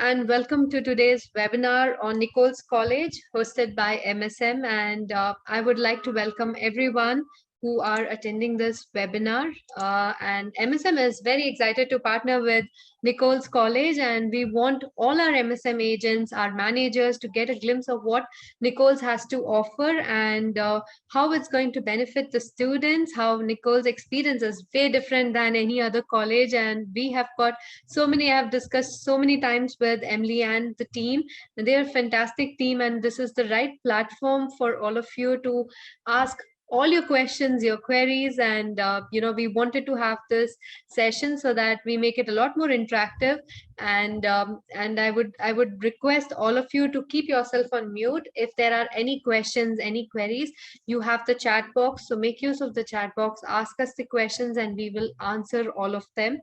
and welcome to today's webinar on Nichols College, hosted by MSM. And I would like to welcome everyone who are attending this webinar. And MSM is very excited to partner with Nichols College, and we want all our MSM agents, our managers, to get a glimpse of what Nichols has to offer and how it's going to benefit the students, how Nichols' experience is way different than any other college. And we have got so many, I've discussed so many times with Emily and the team. They're a fantastic team, and this is the right platform for all of you to ask all your questions, your queries, and we wanted to have this session so that we make it a lot more interactive. And I would request all of you to keep yourself on mute. If there are any questions, any queries, you have the chat box, so make use of the chat box, ask us the questions, and we will answer all of them.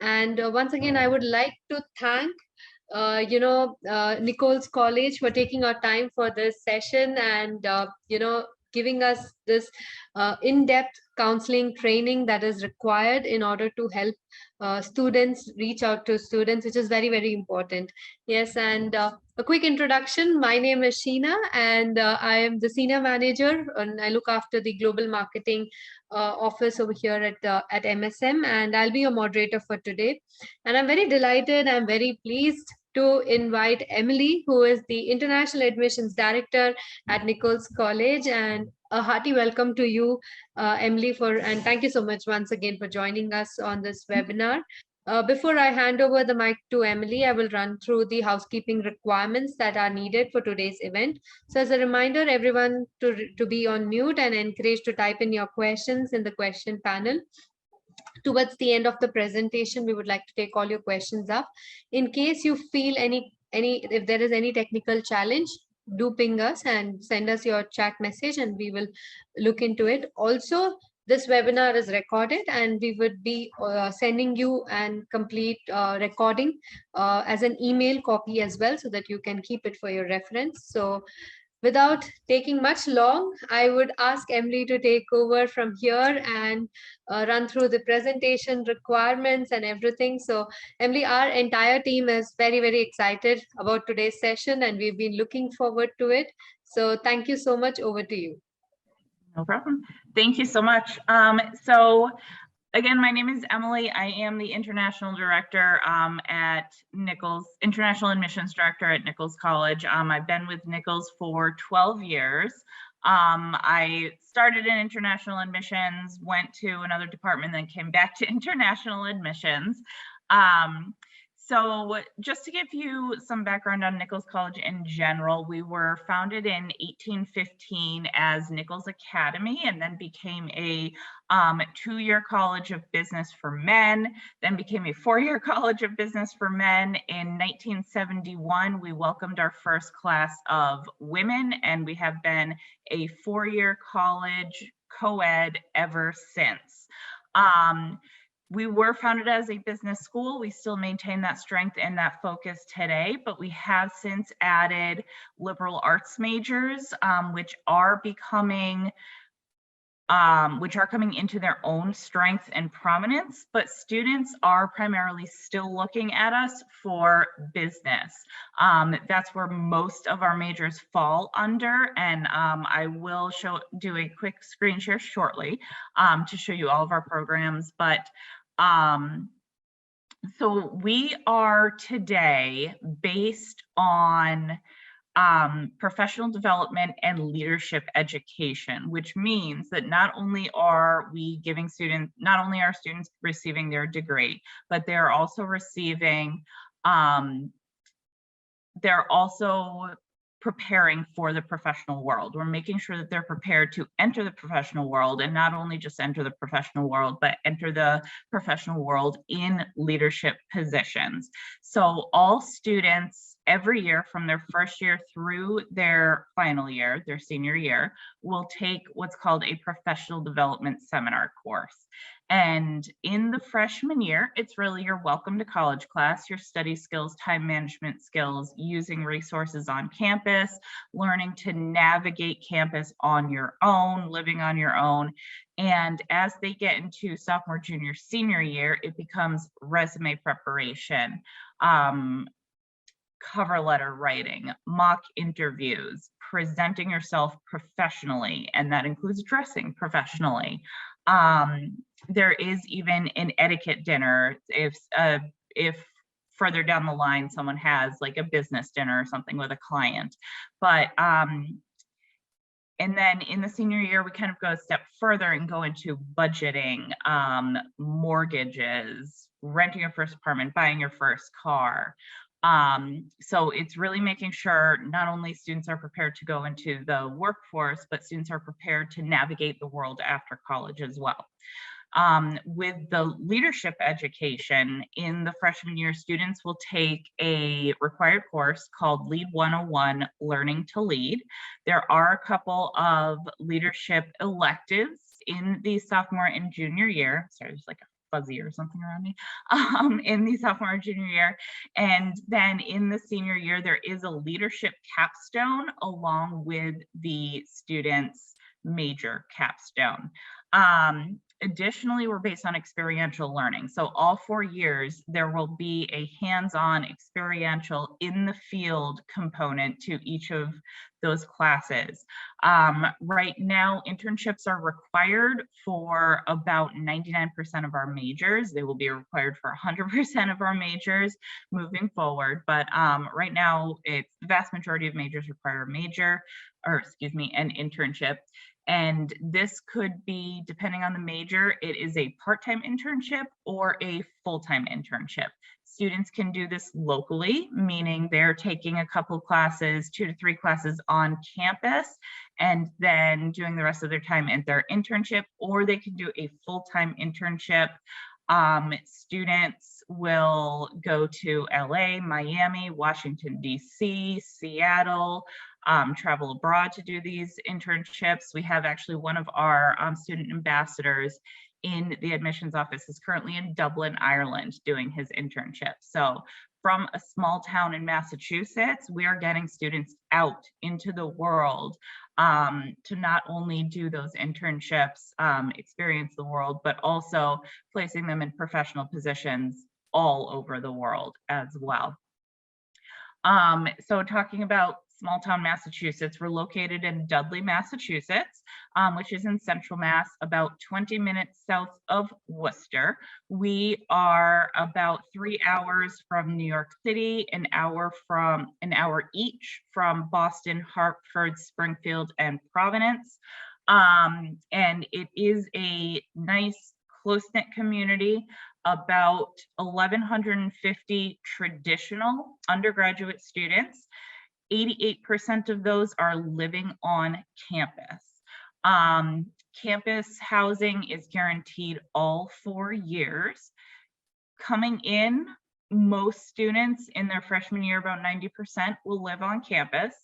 And once again, I would like to thank Nichols College for taking our time for this session and giving us this in-depth counseling training that is required in order to help students reach out to students, which is very, very important. Yes, and a quick introduction. My name is Sheena, and I am the senior manager, and I look after the global marketing office over here at MSM, and I'll be your moderator for today. And I'm very delighted, I'm very pleased to invite Emily, who is the International Admissions Director at Nichols College. And a hearty welcome to you, Emily, and thank you so much once again for joining us on this webinar. Before I hand over the mic to Emily, I will run through the housekeeping requirements that are needed for today's event. So as a reminder, everyone to be on mute and encouraged to type in your questions in the question panel. Towards the end of the presentation, we would like to take all your questions up. In case you feel if there is any technical challenge, do ping us and send us your chat message and we will look into it. Also, this webinar is recorded and we would be sending you an complete recording as an email copy as well, so that you can keep it for your reference. So without taking much long, I would ask Emily to take over from here and run through the presentation requirements and everything. So Emily, our entire team is very, very excited about today's session and we've been looking forward to it. So thank you so much. Over to you. No problem. Thank you so much. So again, my name is Emily. I am the International Director at Nichols, International Admissions Director at Nichols College. I've been with Nichols for 12 years. I started in international admissions, went to another department, then came back to international admissions. So just to give you some background on Nichols College in general, we were founded in 1815 as Nichols Academy and then became a two-year college of business for men, then became a four-year college of business for men. In 1971, we welcomed our first class of women, and we have been a four-year college co-ed ever since. We were founded as a business school. We still maintain that strength and that focus today, but we have since added liberal arts majors, which are coming into their own strength and prominence, but students are primarily still looking at us for business. That's where most of our majors fall under, and I will do a quick screen share shortly to show you all of our programs. But so we are today based on professional development and leadership education, which means that not only are our students receiving their degree, but they're also receiving, they're also preparing for the professional world. We're making sure that they're prepared to enter the professional world, and not only just enter the professional world, but enter the professional world in leadership positions. So all students every year from their first year through their final year, their senior year, will take what's called a professional development seminar course. And in the freshman year, it's really your welcome to college class, your study skills, time management skills, using resources on campus, learning to navigate campus on your own, living on your own. And as they get into sophomore, junior, senior year, it becomes resume preparation, cover letter writing, mock interviews, presenting yourself professionally, and that includes dressing professionally. There is even an etiquette dinner if further down the line someone has like a business dinner or something with a client. But and then in the senior year, we kind of go a step further and go into budgeting, mortgages, renting your first apartment, buying your first car. So it's really making sure not only students are prepared to go into the workforce, but students are prepared to navigate the world after college as well. With the leadership education in the freshman year, students will take a required course called Lead 101, Learning to Lead. There are a couple of leadership electives in the sophomore and junior year. Sorry, there's like a fuzzy or something around me, in the sophomore and junior year. And then in the senior year, there is a leadership capstone along with the student's major capstone. Additionally, we're based on experiential learning. So all 4 years, there will be a hands-on experiential in the field component to each of those classes. Right now, internships are required for about 99% of our majors. They will be required for 100% of our majors moving forward. But right now, it's the vast majority of majors require an internship. And this could be, depending on the major, it is a part-time internship or a full-time internship. Students can do this locally, meaning they're taking a couple classes, 2 to 3 classes on campus, and then doing the rest of their time at their internship, or they can do a full-time internship. Students will go to LA, Miami, Washington, DC, Seattle, travel abroad to do these internships. We have actually one of our student ambassadors in the admissions office is currently in Dublin, Ireland, doing his internship. So from a small town in Massachusetts, we are getting students out into the world to not only do those internships, experience the world, but also placing them in professional positions all over the world as well. So talking about small town Massachusetts, we're located in Dudley, Massachusetts, which is in central Mass, about 20 minutes south of Worcester. We are about 3 hours from New York City, an hour each from Boston, Hartford, Springfield, and Providence. And it is a nice, close-knit community. About 1,150 traditional undergraduate students. 88% of those are living on campus. Campus housing is guaranteed all 4 years. Coming in, most students in their freshman year, about 90% will live on campus.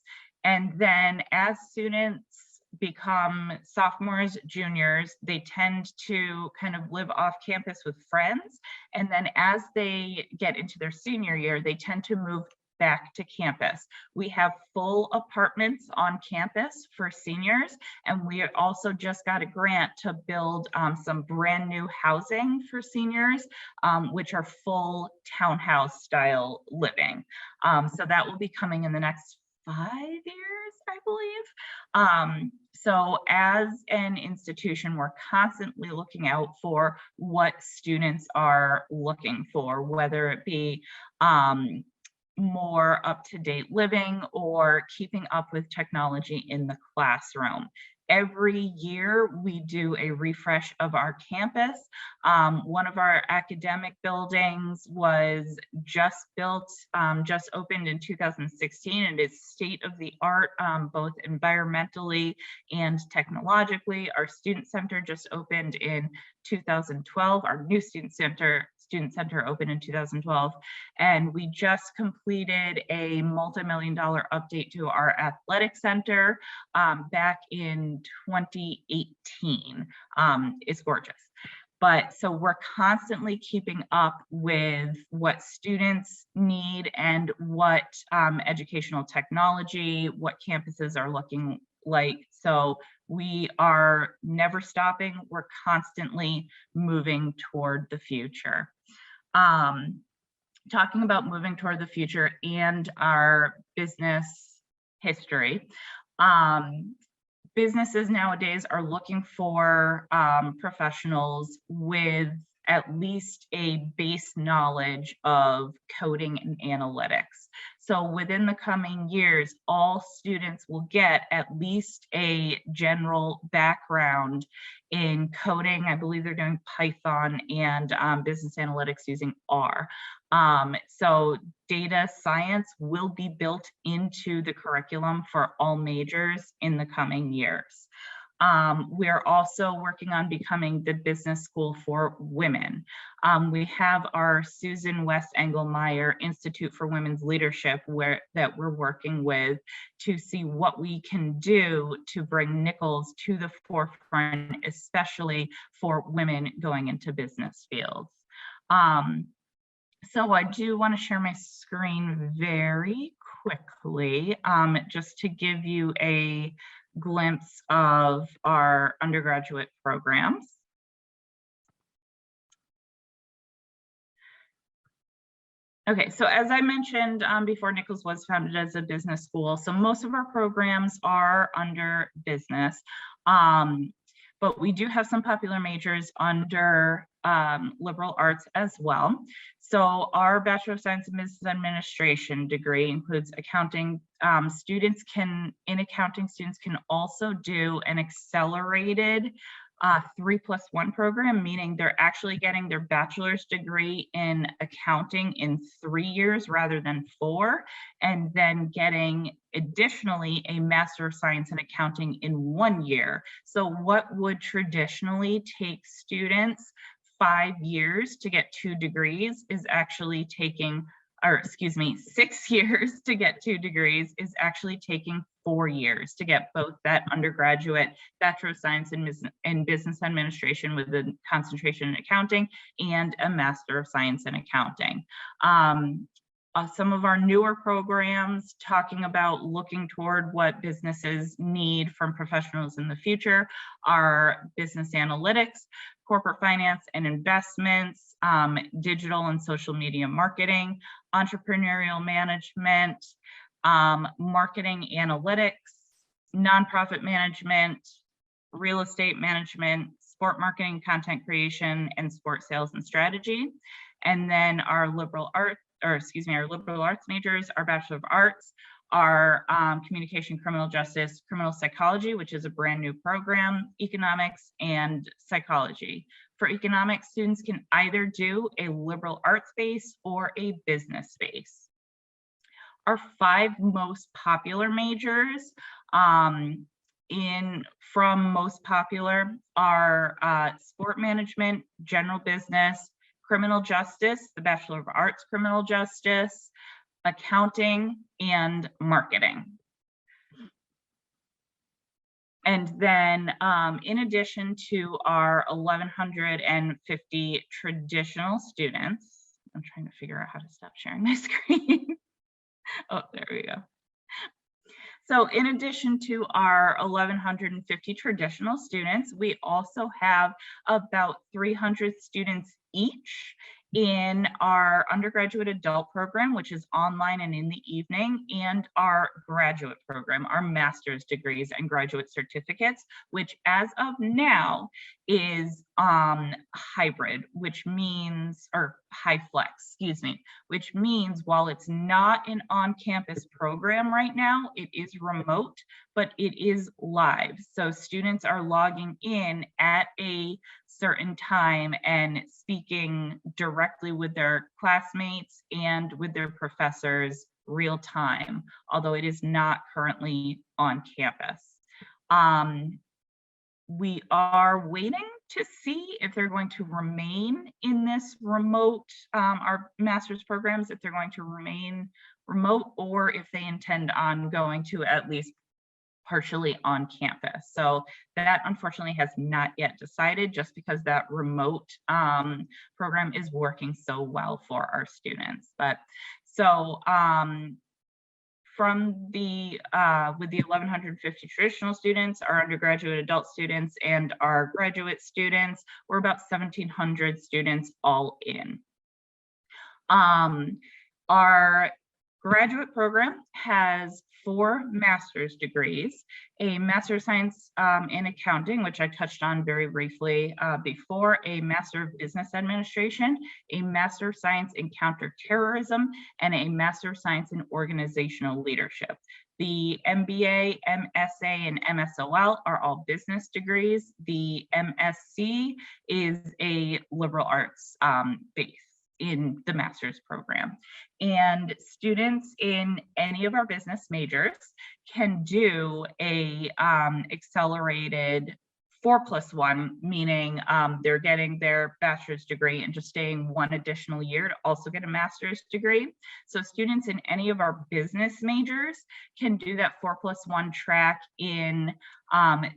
And then as students become sophomores, juniors, they tend to kind of live off campus with friends. And then as they get into their senior year, they tend to move back to campus. We have full apartments on campus for seniors, and we also just got a grant to build some brand new housing for seniors, which are full townhouse style living. So that will be coming in the next 5 years, I believe. So as an institution, we're constantly looking out for what students are looking for, whether it be more up-to-date living or keeping up with technology in the classroom. Every year we do a refresh of our campus. One of our academic buildings was just built, just opened in 2016, and is state of the art, both environmentally and technologically. Our student center just opened in 2012. Our new student center opened in 2012, and we just completed a multi-million-dollar update to our athletic center back in 2018. It's gorgeous. But so we're constantly keeping up with what students need and what educational technology, what campuses are looking like. So we are never stopping. We're constantly moving toward the future. talking about moving toward the future and our business history. Businesses nowadays are looking for professionals with at least a base knowledge of coding and analytics. So within the coming years, all students will get at least a general background in coding. I believe they're doing Python and business analytics using R. So data science will be built into the curriculum for all majors in the coming years. We're also working on becoming the business school for women. We have our Susan West Engelmeyer Institute for Women's Leadership that we're working with to see what we can do to bring Nichols to the forefront, especially for women going into business fields. So I do want to share my screen very quickly, just to give you a glimpse of our undergraduate programs. Okay, so as I mentioned before, Nichols was founded as a business school. So most of our programs are under business, but we do have some popular majors under liberal arts as well. So our Bachelor of Science in Business Administration degree includes accounting. Students can also do an accelerated 3+1 program, meaning they're actually getting their bachelor's degree in accounting in 3 years rather than 4, and then getting additionally a Master of Science in Accounting in 1 year. So what would traditionally take students 5 years to get 2 degrees is actually taking, or excuse me, 6 years to get 2 degrees is actually taking 4 years to get both that undergraduate Bachelor of Science in Business Administration with a concentration in accounting and a Master of Science in Accounting. Some of our newer programs talking about looking toward what businesses need from professionals in the future are business analytics, corporate finance and investments, digital and social media marketing, entrepreneurial management, marketing analytics, nonprofit management, real estate management, sport marketing, content creation, and sport sales and strategy. And then our liberal arts majors, our Bachelor of Arts, our communication, criminal justice, criminal psychology, which is a brand new program, economics, and psychology. For economics, students can either do a liberal arts base or a business space. Our 5 most popular majors from most popular are sport management, general business, criminal justice, the Bachelor of Arts, criminal justice, accounting, and marketing. And then in addition to our 1,150 traditional students, I'm trying to figure out how to stop sharing my screen. Oh, there we go. So in addition to our 1,150 traditional students, we also have about 300 students each in our undergraduate adult program, which is online and in the evening, and our graduate program, our master's degrees and graduate certificates, which as of now is hybrid, which means, or high flex, excuse me, which means while it's not an on-campus program right now, it is remote, but it is live. So students are logging in at a certain time and speaking directly with their classmates and with their professors real time, although it is not currently on campus. We are waiting to see if they're going to remain in this remote, our master's programs, if they're going to remain remote or if they intend on going to at least partially on campus. So that unfortunately has not yet decided, just because that remote program is working so well for our students. But so from the with the 1,150 traditional students, our undergraduate adult students, and our graduate students, we're about 1,700 students all in. Our graduate program has 4 master's degrees, a Master of Science in Accounting, which I touched on very briefly before, a Master of Business Administration, a Master of Science in Counterterrorism, and a Master of Science in Organizational Leadership. The MBA, MSA, and MSOL are all business degrees. The MSc is a liberal arts base in the master's program. And students in any of our business majors can do a accelerated 4+1, meaning they're getting their bachelor's degree and just staying 1 additional year to also get a master's degree. So students in any of our business majors can do that 4+1 track in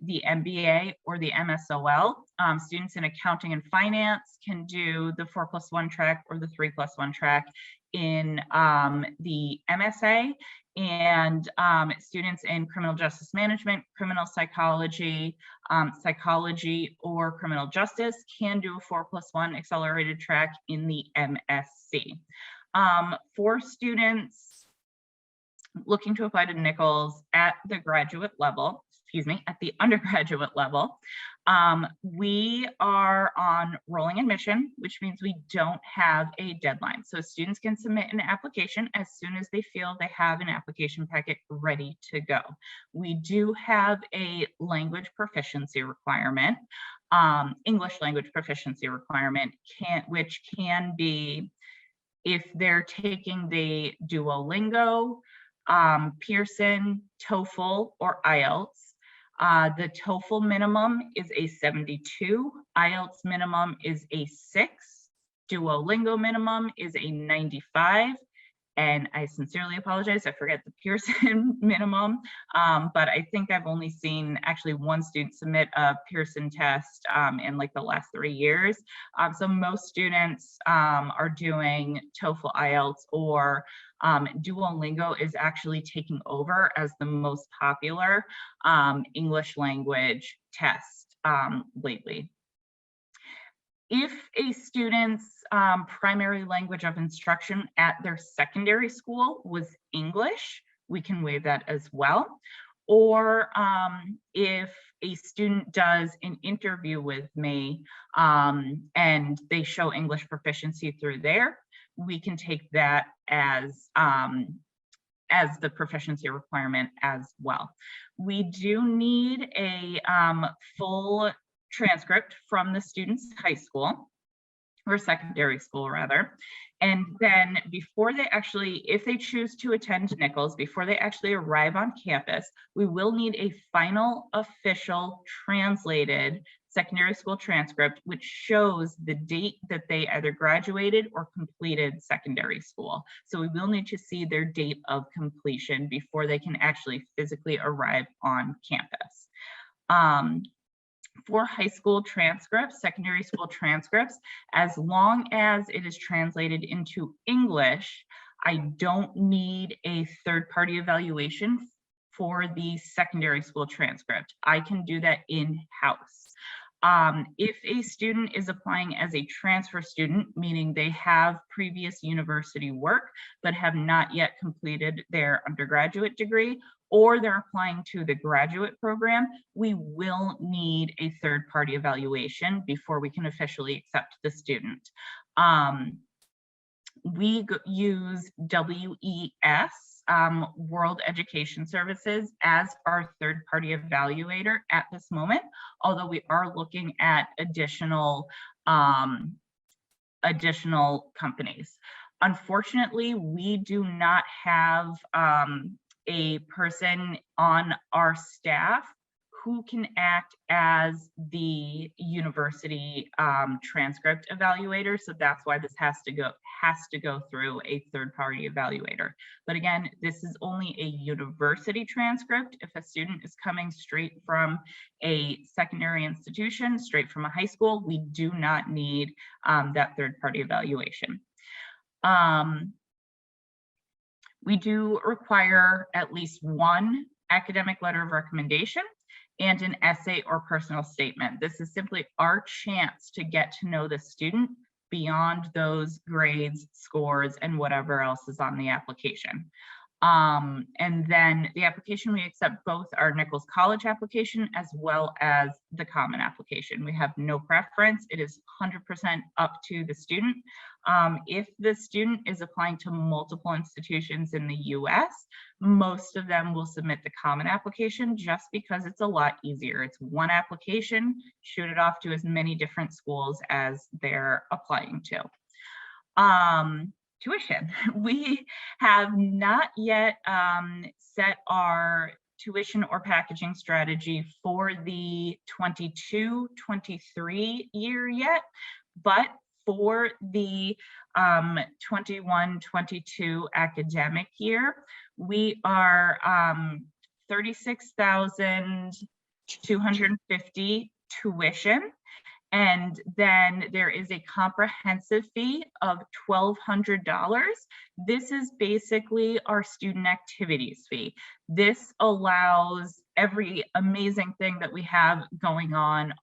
the MBA or the MSOL. Students in accounting and finance can do the 4+1 track or the 3+1 track in the MSA, and students in criminal justice management, criminal psychology, psychology, or criminal justice can do a 4+1 accelerated track in the MSc. For students looking to apply to Nichols at the graduate level, at the undergraduate level, we are on rolling admission, which means we don't have a deadline. So students can submit an application as soon as they feel they have an application packet ready to go. We do have a language proficiency requirement, English language proficiency requirement, which can be if they're taking the Duolingo, Pearson, TOEFL, or IELTS. The TOEFL minimum is a 72, IELTS minimum is a 6, Duolingo minimum is a 95, and I sincerely apologize, I forget the Pearson minimum, but I think I've only seen actually 1 student submit a Pearson test in like the last 3 years. So most students are doing TOEFL, IELTS, or Duolingo is actually taking over as the most popular English language test lately. If a student's primary language of instruction at their secondary school was English, we can waive that as well. Or if a student does an interview with me and they show English proficiency through there, we can take that as the proficiency requirement as well. We do need a full transcript from the student's high school or secondary school rather. And then before they actually, if they choose to attend Nichols, before they actually arrive on campus, we will need a final official translated secondary school transcript, which shows the date that they either graduated or completed secondary school. So we will need to see their date of completion before they can actually physically arrive on campus. For high school transcripts, secondary school transcripts, as long as it is translated into English, I don't need a third-party evaluation for the secondary school transcript. I can do that in-house. If a student is applying as a transfer student, meaning they have previous university work but have not yet completed their undergraduate degree, or they're applying to the graduate program, we will need a third-party evaluation before we can officially accept the student. We use WES, World Education Services, as our third-party evaluator at this moment, although we are looking at additional companies. Unfortunately, we do not have a person on our staff who can act as the university transcript evaluator. So that's why this has to go through a third-party evaluator. But again, this is only a university transcript. If a student is coming straight from a secondary institution, straight from a high school, we do not need that third-party evaluation. We do require at least 1 academic letter of recommendation and an essay or personal statement. This is simply our chance to get to know the student beyond those grades, scores, and whatever else is on the application. And then the application, we accept both our Nichols College application as well as the common application. We have no preference. It is 100% up to the student. If the student is applying to multiple institutions in the US, most of them will submit the common application just because it's a lot easier. It's one application, shoot it off to as many different schools as they're applying to. Tuition. We have not yet set our tuition or packaging strategy for the 22-23 year yet, but for the 21-22 academic year, we are $36,250 tuition. And then there is a comprehensive fee of $1,200. This is basically our student activities fee. This allows every amazing thing that we have going on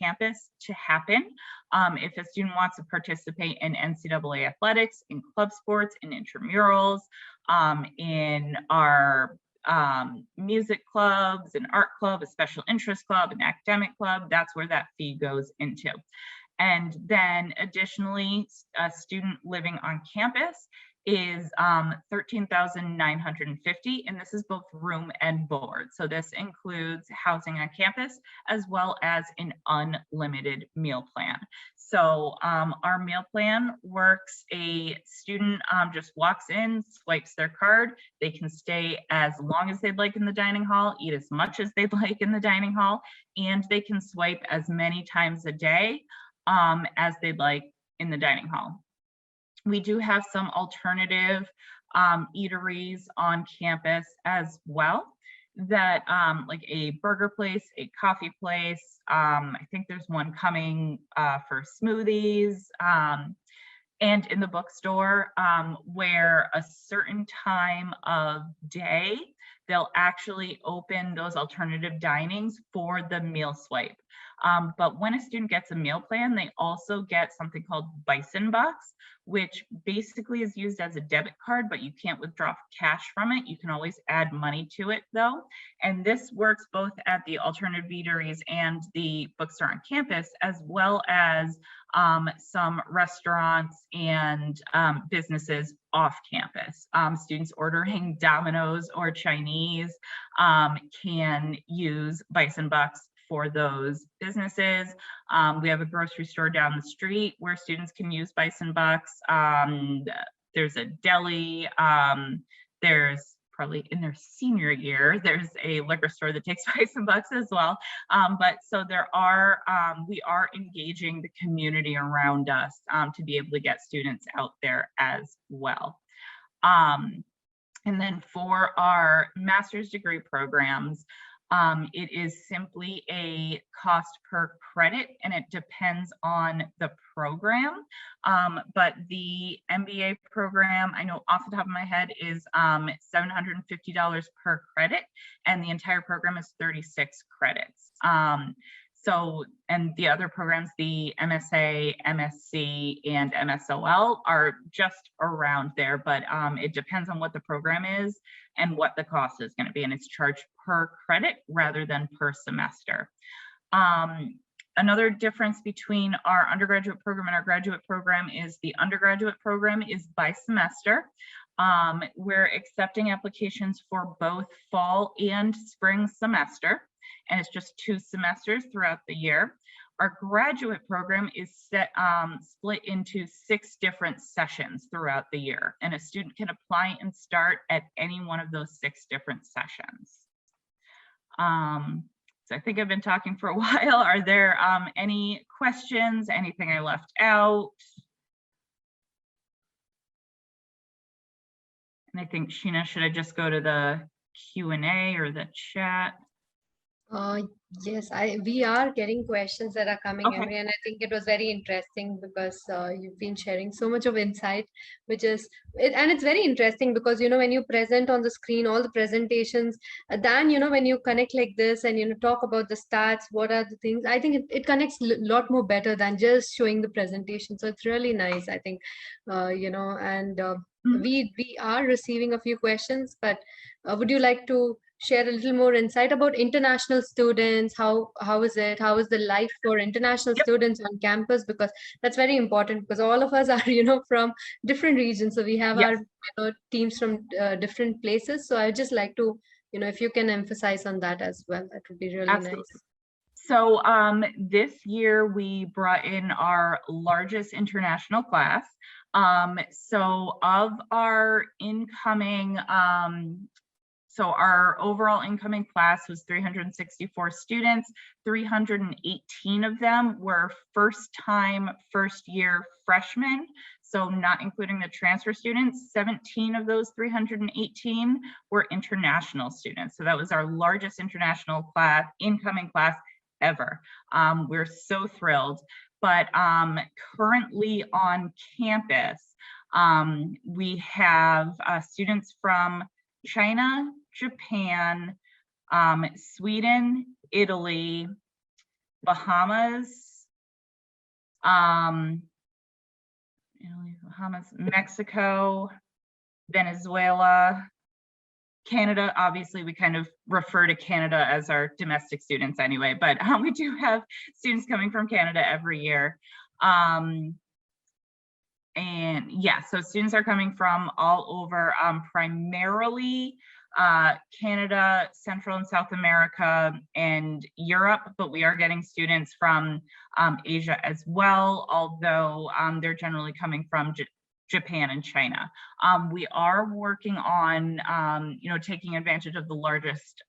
campus to happen. If a student wants to participate in NCAA athletics, in club sports, in intramurals, in our music clubs, an art club, a special interest club, an academic club, that's where that fee goes into. And then additionally, a student living on campus is $13,950, and this is both room and board. So this includes housing on campus as well as an unlimited meal plan. So our meal plan works, a student just walks in, swipes their card, they can stay as long as they'd like in the dining hall, eat as much as they'd like in the dining hall, and they can swipe as many times a day as they'd like in the dining hall. We do have some alternative eateries on campus as well, that like a burger place, a coffee place. I think there's one coming for smoothies, and in the bookstore where a certain time of day, they'll actually open those alternative dinings for the meal swipe. But when a student gets a meal plan, they also get something called Bison Bucks, which basically is used as a debit card, but you can't withdraw cash from it. You can always add money to it though. And this works both at the alternative eateries and the bookstore on campus, as well as some restaurants and businesses off campus. Students ordering Domino's or Chinese can use Bison Bucks for those businesses. We have a grocery store down the street where students can use Bison Bucks. There's a deli. There's probably in their senior year, there's a liquor store that takes Bison Bucks as well. But so there are, we are engaging the community around us to be able to get students out there as well. And then for our master's degree programs, it is simply a cost per credit, and it depends on the program. But the MBA program, I know off the top of my head, is $750 per credit, and the entire program is 36 credits. So, and the other programs, the MSA, MSc, and MSOL are just around there, but it depends on what the program is and what the cost is going to be, and it's charged per credit rather than per semester. Another difference between our undergraduate program and our graduate program is the undergraduate program is by semester. We're accepting applications for both fall and spring semester, and it's just 2 semesters throughout the year. Our graduate program is split into 6 different sessions throughout the year, and a student can apply and start at any one of those 6 different sessions. So I think I've been talking for a while. Are there any questions, anything I left out? And I think, Sheena, should I just go to the Q&A or the chat? Yes, we are getting questions that are coming, Okay. Emery, and I think it was very interesting because you've been sharing so much of insight, which is it, and it's very interesting because when you present on the screen all the presentations, then when you connect like this and talk about the stats, what are the things, I think it connects a lot more better than just showing the presentation. So it's really nice, I think, and Mhm. we are receiving a few questions, but would you like to share a little more insight about international students? How is it? How is the life for international Yep. students on campus? Because that's very important because all of us are, from different regions. So we have our, Yes, teams from different places. So I would just like to, if you can emphasize on that as well, that would be really absolutely. nice. So this year we brought in our largest international class. So of our incoming, so our overall incoming class was 364 students. 318 of them were first-time, first-year freshmen. So not including the transfer students, 17 of those 318 were international students. So that was our largest international class, incoming class ever. We're so thrilled. But currently on campus, we have students from China, Japan, Sweden, Italy, Bahamas, Mexico, Venezuela, Canada. Obviously, we kind of refer to Canada as our domestic students anyway, but we do have students coming from Canada every year. And yeah, so students are coming from all over, primarily Canada, Central and South America, and Europe, but we are getting students from Asia as well, although they're generally coming from Japan and China. We are working on, taking advantage of the largest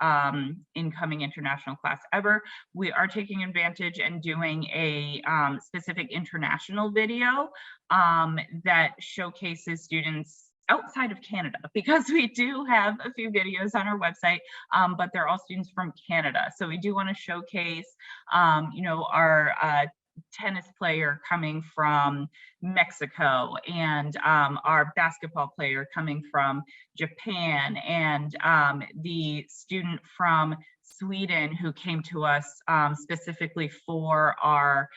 incoming international class ever. We are taking advantage and doing a specific international video that showcases students outside of Canada, because we do have a few videos on our website, but they're all students from Canada. So we do want to showcase, our tennis player coming from Mexico, and our basketball player coming from Japan, and the student from Sweden who came to us specifically for our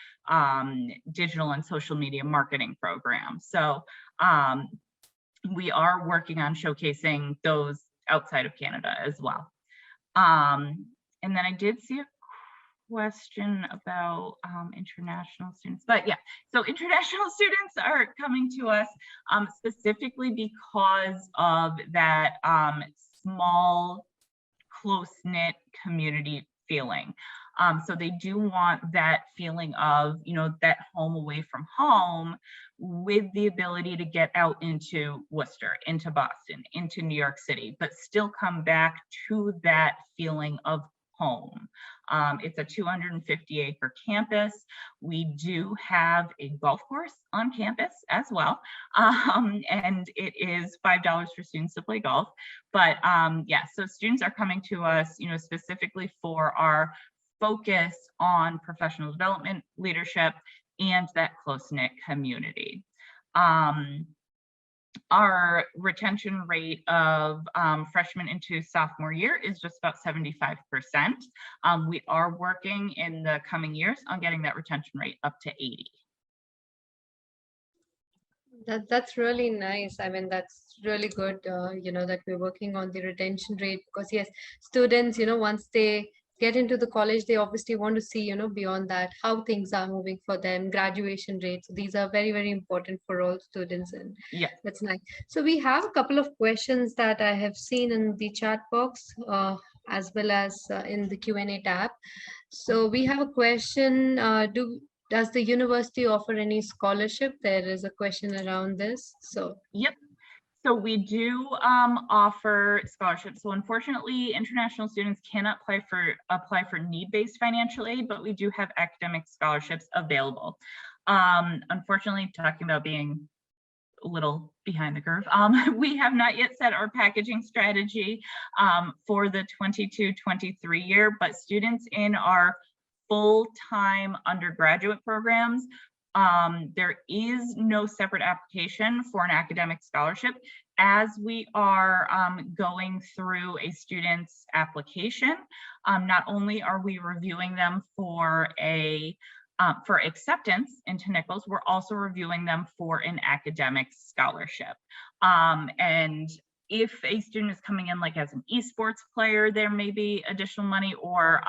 digital and social media marketing program. So we are working on showcasing those outside of Canada as well. And then I did see a question about international students, but yeah, so international students are coming to us specifically because of that small, close-knit community feeling. So they do want that feeling of, that home away from home, with the ability to get out into Worcester, into Boston, into New York City, but still come back to that feeling of home. It's a 250-acre campus. We do have a golf course on campus as well, and it is $5 for students to play golf. But yeah, so students are coming to us, specifically for our focus on professional development, leadership, and that close-knit community. Our retention rate of freshman into sophomore year is just about 75%. We are working in the coming years on getting that retention rate up to 80. That's really nice. I mean, that's really good, that we're working on the retention rate because yes, students, once they get into the college, they obviously want to see, beyond that, how things are moving for them, graduation rates. These are very, very important for all students, and Yeah. that's nice. So we have a couple of questions that I have seen in the chat box, as well as in the Q&A tab. So we have a question, does the university offer any scholarship? There is a question around this. So Yep. So we do offer scholarships. So unfortunately, international students cannot apply for need-based financial aid, but we do have academic scholarships available. Unfortunately, talking about being a little behind the curve. We have not yet set our packaging strategy for the 22-23 year, but students in our full-time undergraduate programs, there is no separate application for an academic scholarship. As we are going through a student's application, not only are we reviewing them for acceptance into Nichols, we're also reviewing them for an academic scholarship. And if a student is coming in like as an esports player, there may be additional money, or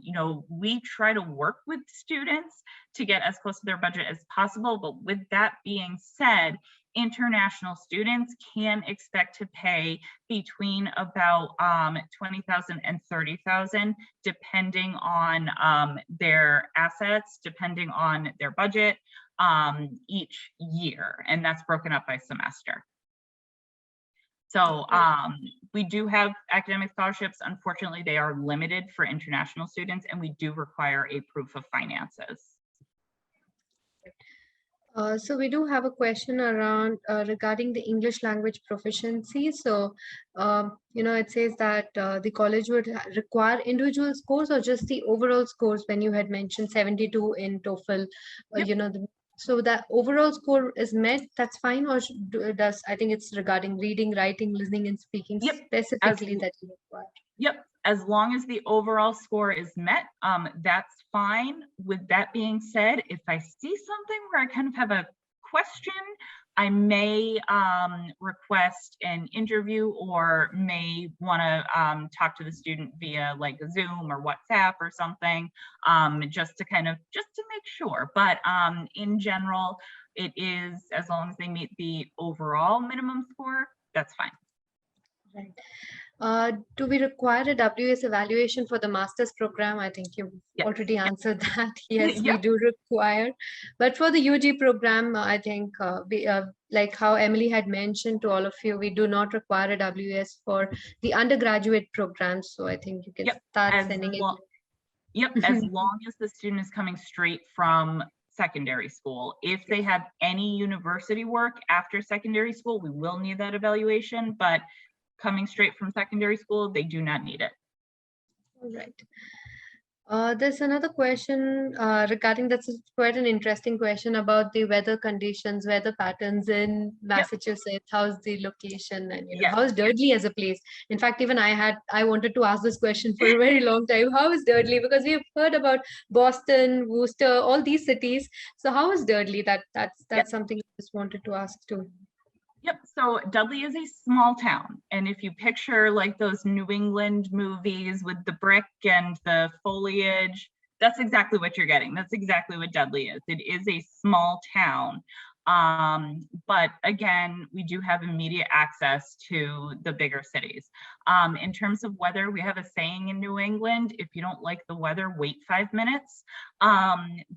you know, we try to work with students to get as close to their budget as possible. But with that being said, international students can expect to pay between about $20,000 and $30,000, depending on their assets, depending on their budget each year, and that's broken up by semester. So we do have academic scholarships. Unfortunately, they are limited for international students, and we do require a proof of finances. So we do have a question around regarding the English language proficiency. So, you know, it says that the college would require individual scores or just the overall scores when you had mentioned 72 in TOEFL, Yep. you know, so that overall score is met, that's fine, or does, I think it's regarding reading, writing, listening, and speaking specifically that you require. Yep, as long as the overall score is met, that's fine. With that being said, if I see something where I kind of have a question, I may request an interview, or may want to talk to the student via like a Zoom or WhatsApp or something, just to make sure. But in general, it is, as long as they meet the overall minimum score, that's fine. Right. Do we require a WS evaluation for the master's program? I think you already answered that. Yes, we do require. But for the UG program, I think like how Emily had mentioned to all of you, we do not require a WS for the undergraduate programs. So I think you can start sending it. Yep, as long as the student is coming straight from secondary school. If they have any university work after secondary school, we will need that evaluation, but coming straight from secondary school, they do not need it. All right. There's another question regarding, that's quite an interesting question about the weather conditions, weather patterns in Massachusetts. How's the location, and you know, how's Dudley as a place? In fact, even I wanted to ask this question for a very long time. How is Dudley? Because we've heard about Boston, Worcester, all these cities. So how is Dudley? That's something I just wanted to ask too. Yep, so Dudley is a small town, and if you picture like those New England movies with the brick and the foliage, that's exactly what you're getting. That's exactly what Dudley is. It is a small town, but again, we do have immediate access to the bigger cities. In terms of weather, we have a saying in New England: if you don't like the weather, wait 5 minutes.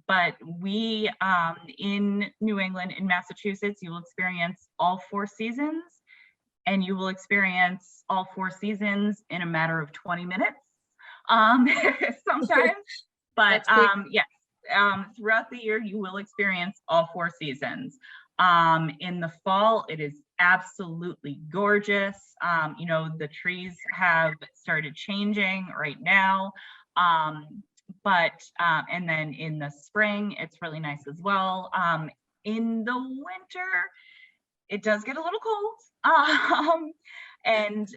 But we, in New England, in Massachusetts, you will experience all 4 seasons, and you will experience all 4 seasons in a matter of 20 minutes, sometimes. But yes, throughout the year, you will experience all 4 seasons. In the fall, it is absolutely gorgeous. You know, the trees have started changing right now. And then in the spring, it's really nice as well. In the winter, it does get a little cold. And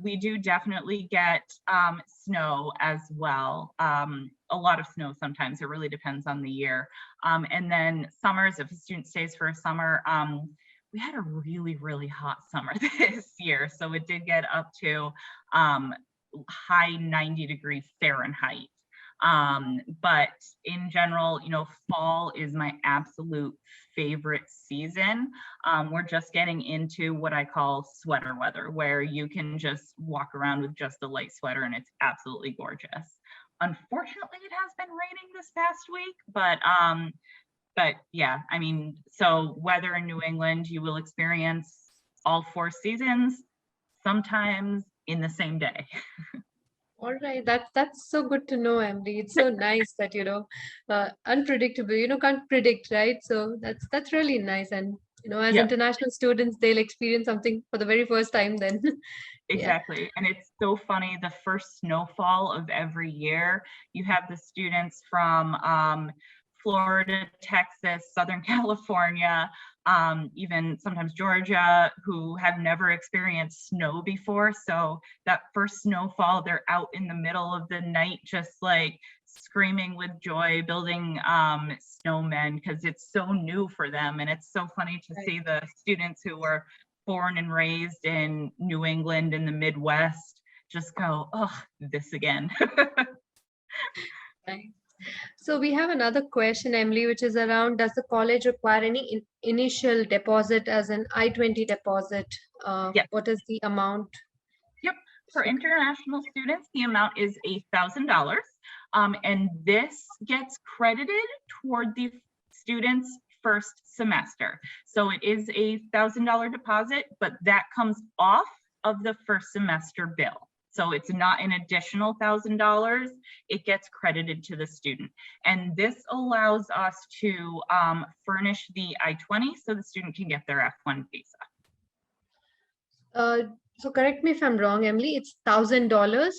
we do definitely get snow as well. A lot of snow sometimes. It really depends on the year. And then summers, if a student stays for a summer, we had a really, really hot summer this year. So it did get up to high 90 degrees Fahrenheit. But in general, you know, fall is my absolute favorite season. We're just getting into what I call sweater weather, where you can just walk around with just a light sweater and it's absolutely gorgeous. Unfortunately, it has been raining this past week, but yeah, I mean, so weather in New England, you will experience all 4 seasons, sometimes in the same day. All right, that's so good to know, Emily. It's so nice that, you know, unpredictable, you know, can't predict, right? So that's really nice. And As Yeah. international students, they'll experience something for the very first time then. Yeah. Exactly. And it's so funny, the first snowfall of every year, you have the students from Florida, Texas, Southern California, even sometimes Georgia, who have never experienced snow before. So that first snowfall, they're out in the middle of the night, just like screaming with joy, building snowmen, because it's so new for them. And it's so funny to see the students who were born and raised in New England in the Midwest just go, oh, this again. Right. So we have another question, Emily, which is around, does the college require any initial deposit as an I-20 deposit? Yes. What is the amount? Yep. For international students, the amount is $1,000. And this gets credited toward the student's first semester. So it is $1,000 deposit, but that comes off of the first semester bill. So it's not an additional $1,000, it gets credited to the student. And this allows us to furnish the I-20 so the student can get their F1 visa. So correct me if I'm wrong, Emily, it's $1,000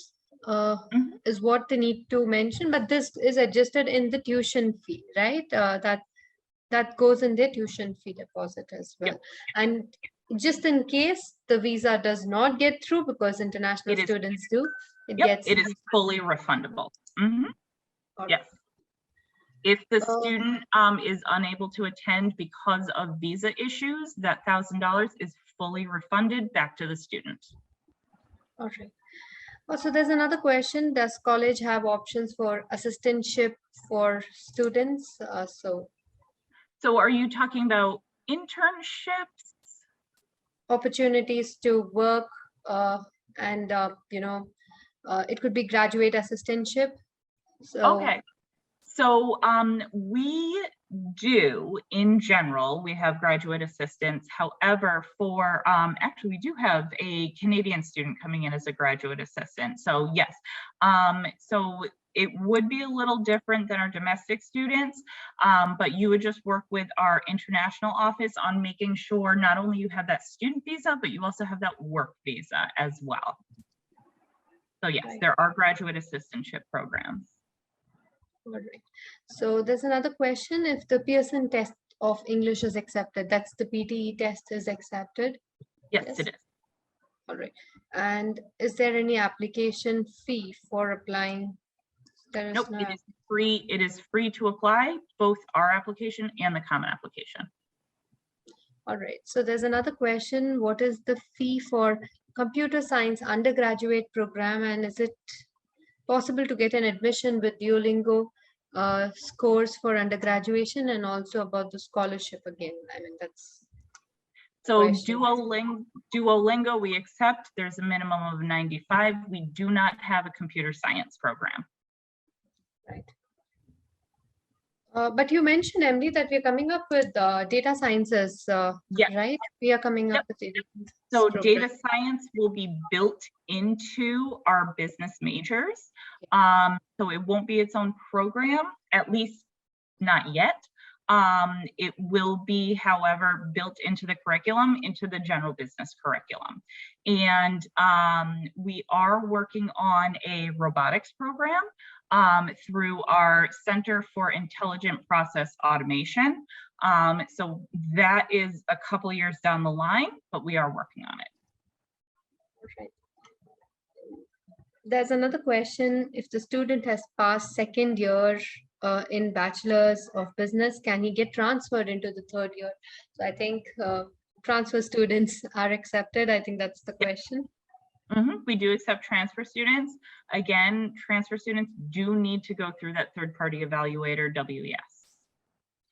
is what they need to mention, but this is adjusted in the tuition fee, right? That goes in their tuition fee deposit as well. Yep. And just in case the visa does not get through, because international students do, it is fully refundable. Yes. If the student is unable to attend because of visa issues, that $1,000 is fully refunded back to the student. All right. Also, there's another question. Does college have options for assistantship for students? So are you talking about internships? Opportunities to work and, it could be graduate assistantship. Okay. So we do, in general, we have graduate assistants. However, for actually, we do have a Canadian student coming in as a graduate assistant. So yes, so it would be a little different than our domestic students, but you would just work with our international office on making sure not only you have that student visa, but you also have that work visa as well. So yes, there are graduate assistantship programs. All right. So there's another question. If the Pearson test of English is accepted, that's the PTE test is accepted? Yes, it is. All right. And is there any application fee for applying? Nope, it is free. It is free to apply, both our application and the common application. All right. So there's another question. What is the fee for computer science undergraduate program, and is it possible to get an admission with Duolingo scores for undergraduation, and also about the scholarship again? I mean, that's so Duolingo we accept. There's a minimum of 95. We do not have a computer science program. Right. But you mentioned, Emily, that we're coming up with data sciences, right? We are coming up with data science. So data science will be built into our business majors. So it won't be its own program, at least not yet. It will be, however, built into the curriculum, into the general business curriculum. And we are working on a robotics program through our Center for Intelligent Process Automation. So that is a couple years down the line, but we are working on it. Okay. There's another question. If the student has passed second year in Bachelors of Business, can he get transferred into the third year? So I think transfer students are accepted. I think that's the question. We do accept transfer students. Again, transfer students do need to go through that third-party evaluator, WES.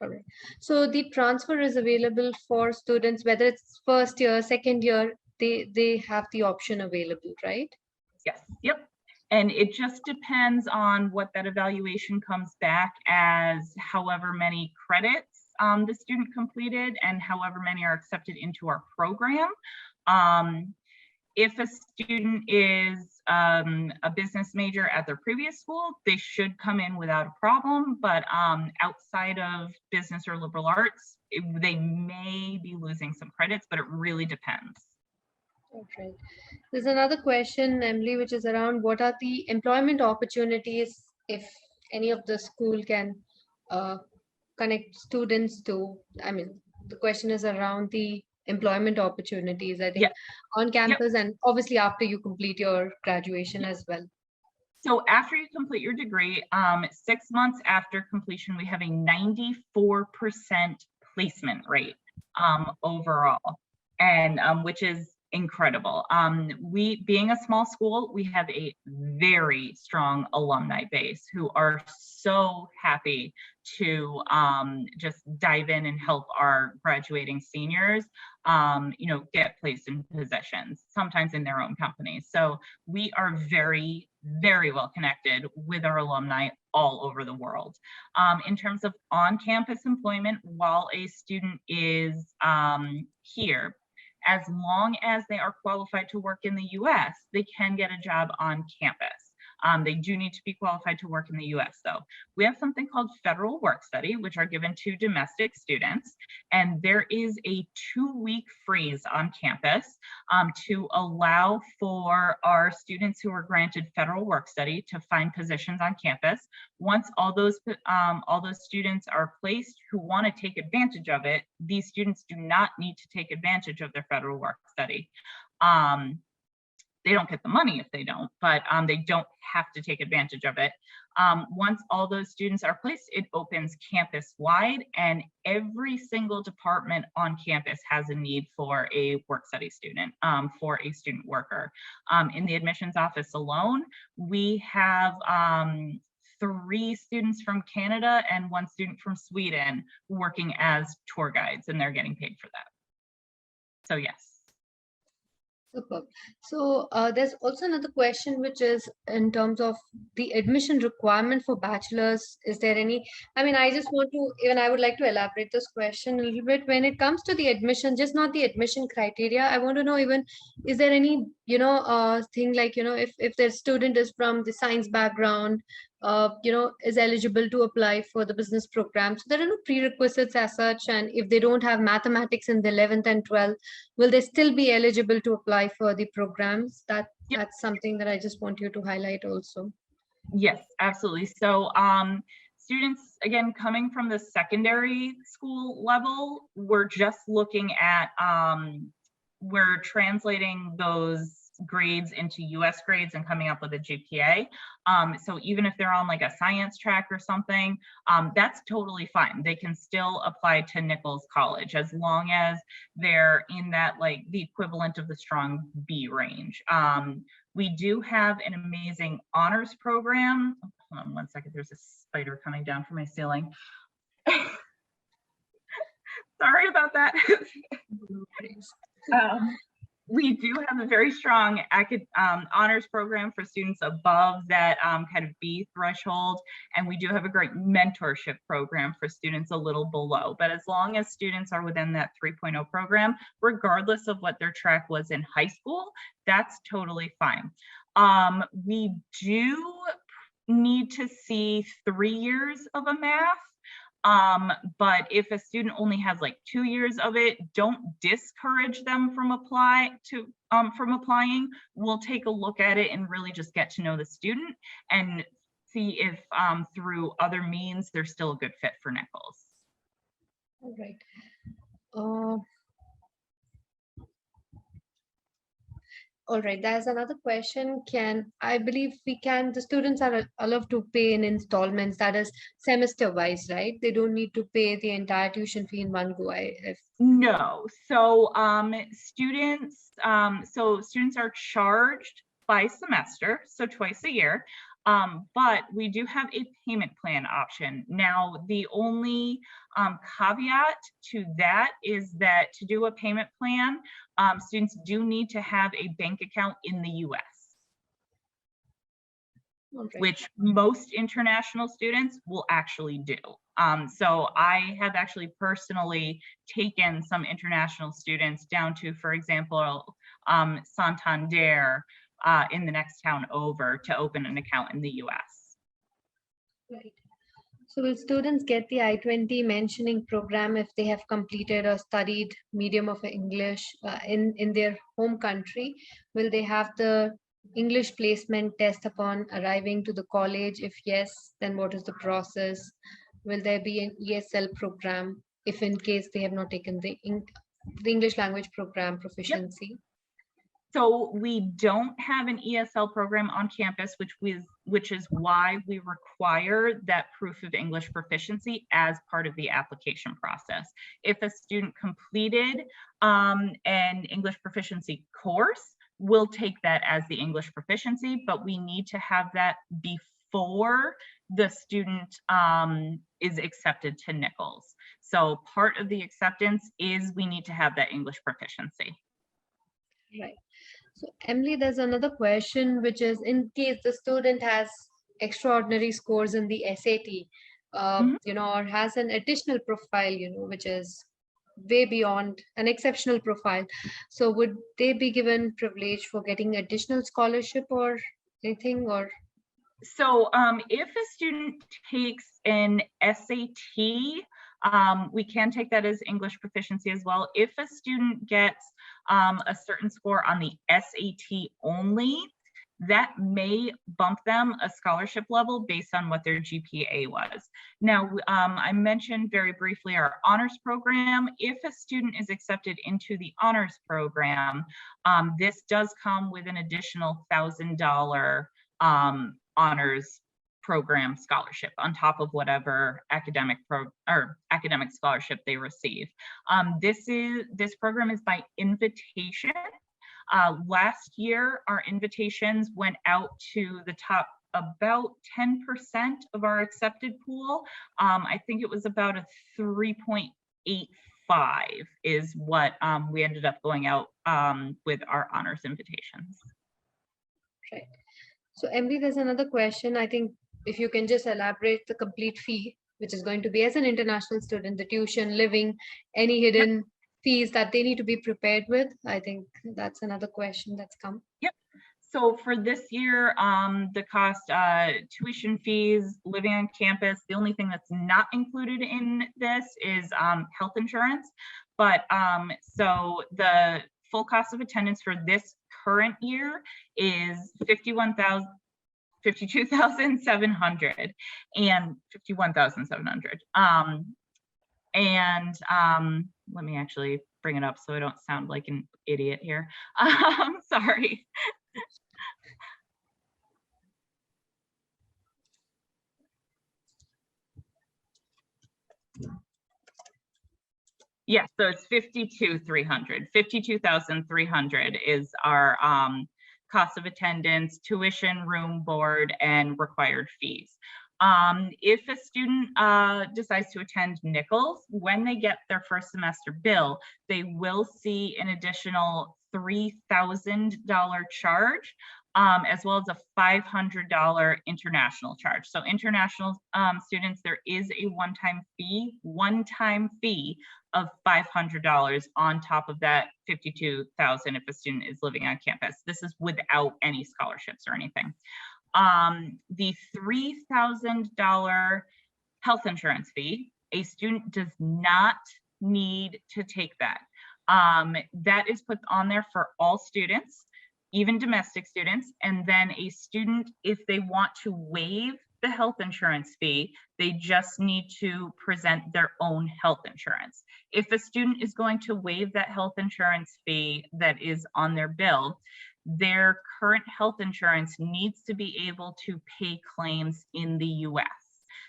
All right. So the transfer is available for students, whether it's first year, second year, they have the option available, right? Yes. Yep. And it just depends on what that evaluation comes back as, however many credits the student completed and however many are accepted into our program. if a student is a business major at their previous school, they should come in without a problem. But outside of business or liberal arts, they may be losing some credits, but it really depends. Okay. There's another question, Emily, which is around what are the employment opportunities if any of the school can connect students to, I mean, the question is around the employment opportunities, I think, Yep. on campus and obviously after you complete your graduation as well. So after you complete your degree, 6 months after completion, we have a 94% placement rate overall, and which is incredible. We, being a small school, we have a very strong alumni base who are so happy to just dive in and help our graduating seniors, you know, get placed in positions, sometimes in their own companies. So we are very, very well connected with our alumni all over the world. In terms of on-campus employment, while a student is here, as long as they are qualified to work in the US, they can get a job on campus. They do need to be qualified to work in the US though. We have something called federal work study, which are given to domestic students. And there is a 2-week freeze on campus to allow for our students who are granted federal work study to find positions on campus. Once all those students are placed who want to take advantage of it, these students do not need to take advantage of their federal work study. They don't get the money if they don't, but they don't have to take advantage of it. Once all those students are placed, it opens campus wide, and every single department on campus has a need for a work study student, for a student worker. In the admissions office alone, we have 3 students from Canada and 1 student from Sweden working as tour guides, and they're getting paid for that. So yes. Superb. So there's also another question, which is in terms of the admission requirement for bachelors. Is there any, I mean, I just want to, even I would like to elaborate this question a little bit. When it comes to the admission, just not the admission criteria, I want to know even, is there any, you know, thing like, you know, if the student is from the science background, you know, is eligible to apply for the business program. So there are no prerequisites as such. And if they don't have mathematics in the 11th and 12th, will they still be eligible to apply for the programs? That's something that I just want you to highlight also. Yes, absolutely. So students, again, coming from the secondary school level, we're just looking at, we're translating those grades into US grades and coming up with a GPA. So even if they're on like a science track or something, that's totally fine. They can still apply to Nichols College as long as they're in that, like the equivalent of the strong B range. We do have an amazing honors program. Hold on 1 second, there's a spider coming down from my ceiling. Sorry about that. We do have a very strong honors program for students above that kind of B threshold, and we do have a great mentorship program for students a little below. But as long as students are within that 3.0 program, regardless of what their track was in high school, that's totally fine. We do need to see 3 years of a math. But if a student only has like 2 years of it, don't discourage them from applying. We'll take a look at it and really just get to know the student and see if through other means they're still a good fit for Nichols. All right. All right, there's another question. I believe the students are allowed to pay in installments, that is semester wise, right? They don't need to pay the entire tuition fee in one go. No, so students are charged by semester, so twice a year. But we do have a payment plan option. Now, the only caveat to that is that to do a payment plan, students do need to have a bank account in the US, okay, which most international students will actually do. So I have actually personally taken some international students down to, for example, Santander in the next town over to open an account in the US. Right. So will students get the I-20 mentioning program if they have completed or studied medium of English in their home country? Will they have the English placement test upon arriving to the college? If yes, then what is the process? Will there be an ESL program if in case they have not taken the English language program Yep. proficiency? So we don't have an ESL program on campus, which is why we require that proof of English proficiency as part of the application process. If a student completed an English proficiency course, we'll take that as the English proficiency, but we need to have that before the student is accepted to Nichols. So part of the acceptance is we need to have that English proficiency. Right. So Emily, there's another question, which is in case the student has extraordinary scores in the SAT, or has an additional profile, which is way beyond an exceptional profile. So would they be given privilege for getting additional scholarship or anything, or? So if a student takes an SAT, we can take that as English proficiency as well. If a student gets a certain score on the SAT only, that may bump them a scholarship level based on what their GPA was. Now, I mentioned very briefly our honors program. If a student is accepted into the honors program, this does come with an additional $1,000 honors program scholarship on top of whatever academic scholarship they receive. This program is by invitation. Last year, our invitations went out to the top about 10% of our accepted pool. I think it was about a 3.85 is what we ended up going out with our honors invitations. Right. So Emily, there's another question. I think if you can just elaborate the complete fee, which is going to be as an international student, the tuition, living, any hidden fees that they need to be prepared with. I think that's another question that's come. Yep. So for this year, the cost, tuition fees, living on campus, the only thing that's not included in this is health insurance. But so the full cost of attendance for this current year is $52,700 and $51,700. Let me actually bring it up so I don't sound like an idiot here. Sorry. Yes, so it's $52,300 is our cost of attendance, tuition, room, board, and required fees. If a student decides to attend Nichols, when they get their first semester bill, they will see an additional $3,000 charge, as well as a $500 international charge. So international students, there is a one-time fee of $500 on top of that $52,000 if a student is living on campus. This is without any scholarships or anything. The $3,000 health insurance fee, a student does not need to take that. That is put on there for all students, even domestic students. And then a student, if they want to waive the health insurance fee, they just need to present their own health insurance. If a student is going to waive that health insurance fee that is on their bill, their current health insurance needs to be able to pay claims in the US.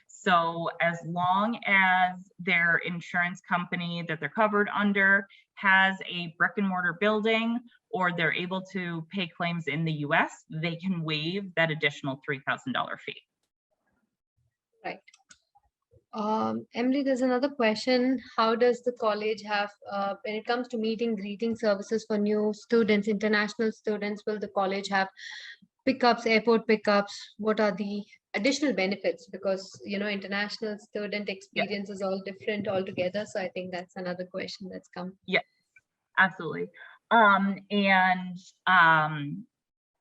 So as long as their insurance company that they're covered under has a brick and mortar building, or they're able to pay claims in the US, they can waive that additional $3,000 fee. Right. Emily, there's another question. How does the college have, when it comes to meeting, greeting services for new students, international students, will the college have pickups, airport pickups? What are the additional benefits? Because, international student experience is all different altogether. So I think that's another question that's come. Yeah, absolutely.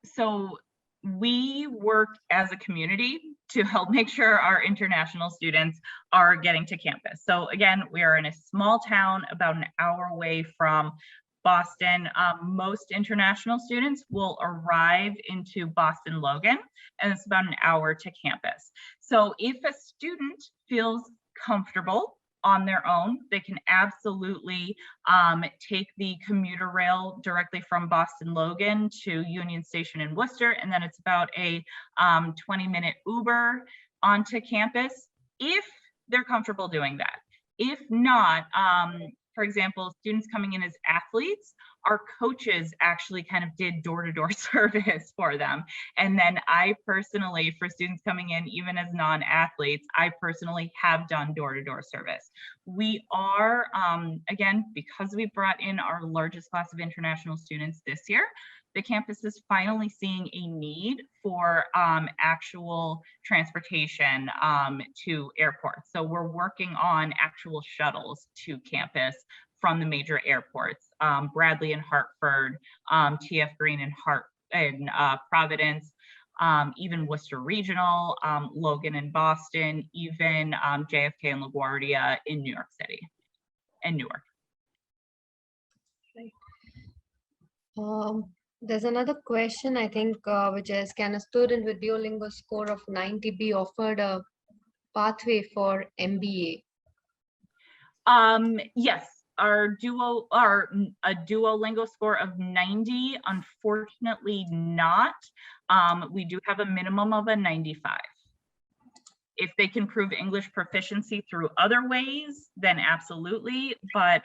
So we work as a community to help make sure our international students are getting to campus. So again, we are in a small town about an hour away from Boston. Most international students will arrive into Boston Logan, and it's about an hour to campus. So if a student feels comfortable on their own, they can absolutely take the commuter rail directly from Boston Logan to Union Station in Worcester, and then it's about a 20-minute Uber onto campus if they're comfortable doing that. If not, for example, students coming in as athletes, our coaches actually kind of did door-to-door service for them. And then I personally, for students coming in, even as non-athletes, I personally have done door-to-door service. We are, again, because we brought in our largest class of international students this year, the campus is finally seeing a need for actual transportation to airports. So we're working on actual shuttles to campus from the major airports, Bradley and Hartford, TF Green and Providence, even Worcester Regional, Logan and Boston, even JFK and LaGuardia in New York City and Newark. There's another question, I think, which is, can a student with Duolingo score of 90 be offered a pathway for MBA? Yes, a Duolingo score of 90, unfortunately not. We do have a minimum of a 95. If they can prove English proficiency through other ways, then absolutely. But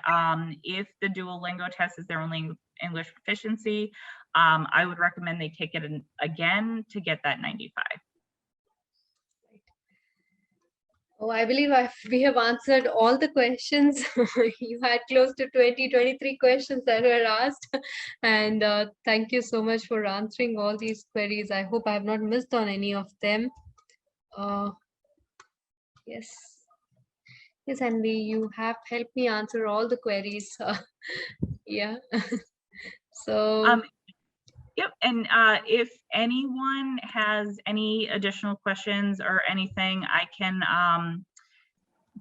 if the Duolingo test is their only English proficiency, I would recommend they take it again to get that 95. Oh, I believe we have answered all the questions. You had close to 23 questions that were asked. And thank you so much for answering all these queries. I hope I have not missed on any of them. Yes. Yes, Henry, you have helped me answer all the queries. Yeah. So. Yep, and if anyone has any additional questions or anything, I can,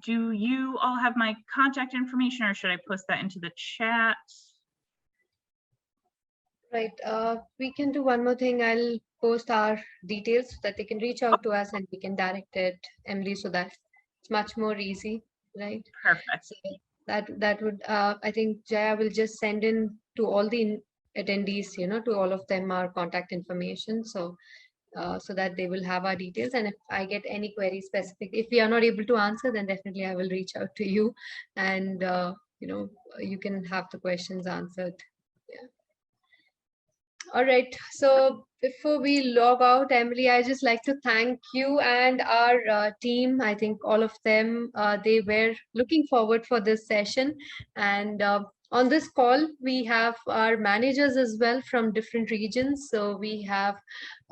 do you all have my contact information, or should I post that into the chat? Right, we can do one more thing. I'll post our details so that they can reach out to us and we can direct it, Emily, so that it's much more easy, right? Perfect. So that would, I think Jaya will just send in to all the attendees, to all of them our contact information, so so that they will have our details. And if I get any query specific, if we are not able to answer, then definitely I will reach out to you, and you can have the questions answered. Yeah. All right, so before we log out, Emily, I just like to thank you and our team. I think all of them, they were looking forward for this session. And on this call, we have our managers as well from different regions. So we have,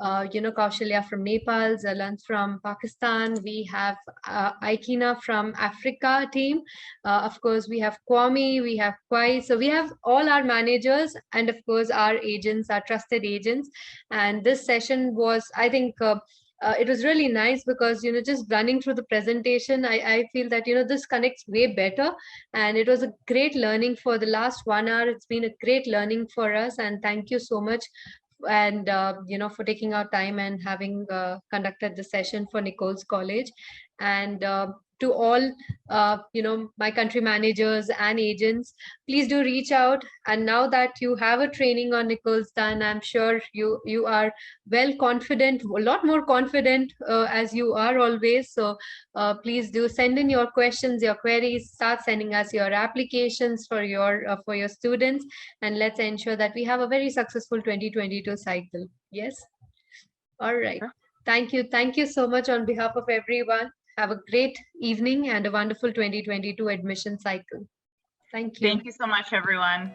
Kaushalya from Nepal, Zalan from Pakistan. We have Aikina from Africa team. Of course, we have Kwame, we have Kwai. So we have all our managers and of course our agents, our trusted agents. And this session was, I think, it was really nice because, just running through the presentation, I feel that, this connects way better. And it was a great learning for the last 1 hour. It's been a great learning for us. And thank you so much. And, for taking our time and having conducted the session for Nichols College. And to all, my country managers and agents, please do reach out. And now that you have a training on Nichols done, I'm sure you are well confident, a lot more confident as you are always. So please do send in your questions, your queries, start sending us your applications for your students, and let's ensure that we have a very successful 2022 cycle. Yes. All right. Thank you so much on behalf of everyone. Have a great evening and a wonderful 2022 admission cycle. Thank you. Thank you so much, everyone.